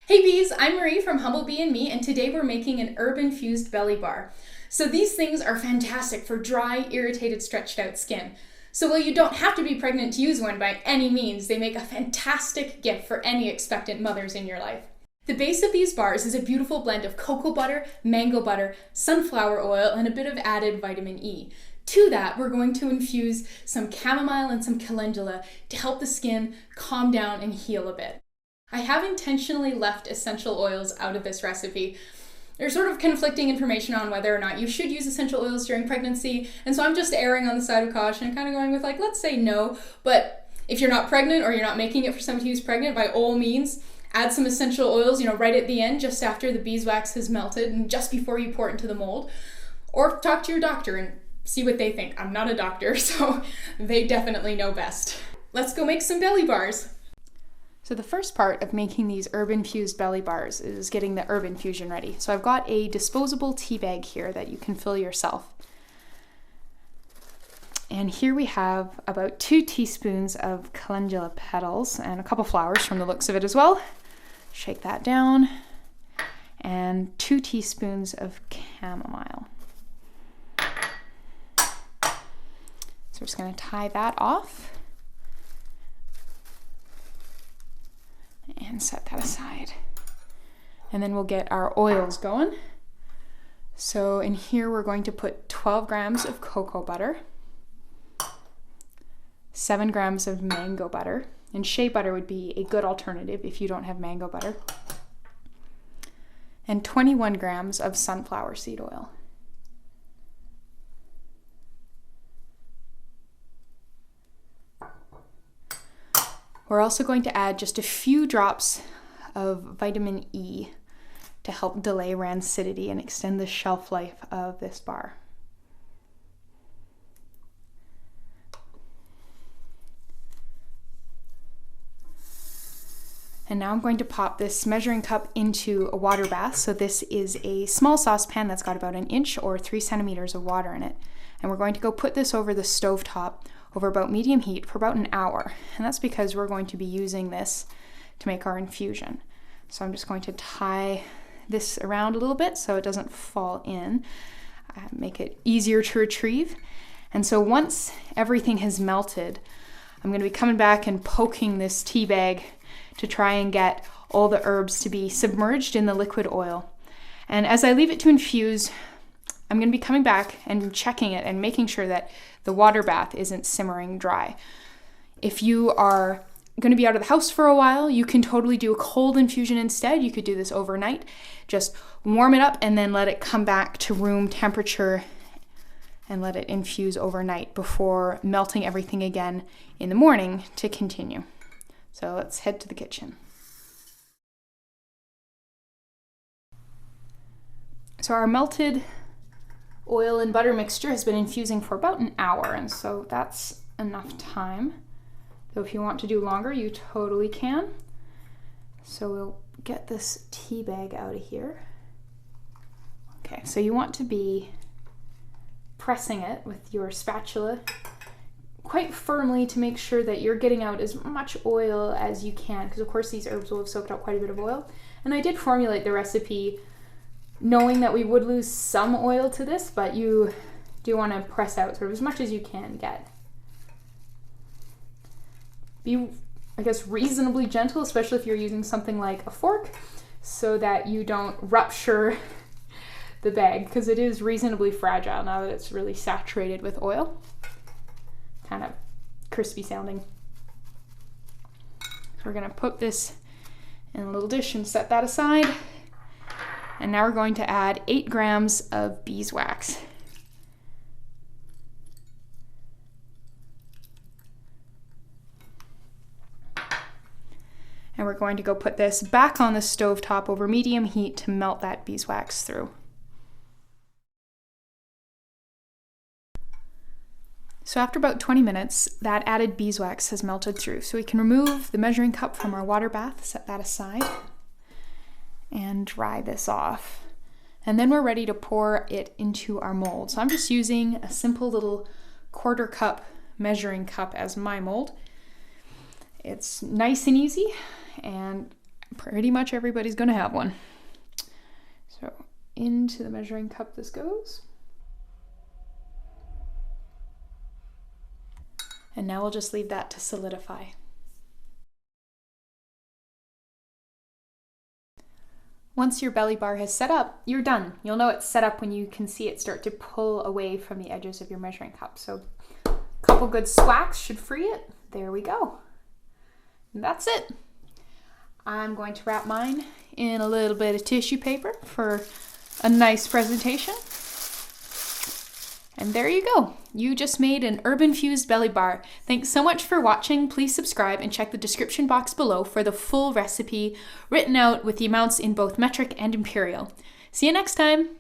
Hey bees, I'm Marie from Humblebee and Me, and today we're making an herb-infused belly bar. So these things are fantastic for dry, irritated, stretched out skin. So while you don't have to be pregnant to use one by any means, they make a fantastic gift for any expectant mothers in your life. The base of these bars is a beautiful blend of cocoa butter, mango butter, sunflower oil, and a bit of added vitamin E. To that, we're going to infuse some chamomile and some calendula to help the skin calm down and heal a bit. I have intentionally left essential oils out of this recipe. There's sort of conflicting information on whether or not you should use essential oils during pregnancy, and so I'm just erring on the side of caution and kind of going with let's say no, but if you're not pregnant or you're not making it for somebody who's pregnant, by all means, add some essential oils, right at the end, just after the beeswax has melted and just before you pour it into the mold, or talk to your doctor and see what they think. I'm not a doctor, so they definitely know best. Let's go make some belly bars. So the first part of making these herb-infused belly bars is getting the herb infusion ready. So I've got a disposable tea bag here that you can fill yourself. And here we have about 2 teaspoons of calendula petals and a couple flowers from the looks of it as well. Shake that down. And 2 teaspoons of chamomile. So we're just going to tie that off. And set that aside. And then we'll get our oils going. So in here we're going to put 12 grams of cocoa butter, 7 grams of mango butter, and shea butter would be a good alternative if you don't have mango butter, and 21 grams of sunflower seed oil. We're also going to add just a few drops of vitamin E to help delay rancidity and extend the shelf life of this bar. And now I'm going to pop this measuring cup into a water bath. So this is a small saucepan that's got about 1 inch or 3 centimeters of water in it. And we're going to go put this over the stovetop over about medium heat for about an hour. And that's because we're going to be using this to make our infusion. So I'm just going to tie this around a little bit so it doesn't fall in, make it easier to retrieve. And so once everything has melted, I'm going to be coming back and poking this tea bag to try and get all the herbs to be submerged in the liquid oil. And as I leave it to infuse, I'm going to be coming back and checking it and making sure that the water bath isn't simmering dry. If you are going to be out of the house for a while, you can totally do a cold infusion instead. You could do this overnight. Just warm it up and then let it come back to room temperature and let it infuse overnight before melting everything again in the morning to continue. So let's head to the kitchen. So our melted oil and butter mixture has been infusing for about an hour, and so that's enough time. So if you want to do longer, you totally can. So we'll get this tea bag out of here. Okay, so you want to be pressing it with your spatula quite firmly to make sure that you're getting out as much oil as you can, because of course these herbs will have soaked up quite a bit of oil. And I did formulate the recipe knowing that we would lose some oil to this, but you do want to press out sort of as much as you can get. Be, I guess, reasonably gentle, especially if you're using something like a fork, so that you don't rupture the bag, because it is reasonably fragile now that it's really saturated with oil. Kind of crispy sounding. So we're going to put this in a little dish and set that aside. And now we're going to add 8 grams of beeswax. And we're going to go put this back on the stovetop over medium heat to melt that beeswax through. So after about 20 minutes, that added beeswax has melted through. So we can remove the measuring cup from our water bath, set that aside, and dry this off. And then we're ready to pour it into our mold. So I'm just using a simple little 1/4 cup measuring cup as my mold. It's nice and easy, and pretty much everybody's gonna have one. So into the measuring cup this goes. And now we'll just leave that to solidify. Once your belly bar has set up, you're done. You'll know it's set up when you can see it start to pull away from the edges of your measuring cup. So a couple good swacks should free it. There we go. And that's it. I'm going to wrap mine in a little bit of tissue paper for a nice presentation. And there you go. You just made an herb-infused belly bar. Thanks so much for watching. Please subscribe and check the description box below for the full recipe written out with the amounts in both metric and imperial. See you next time.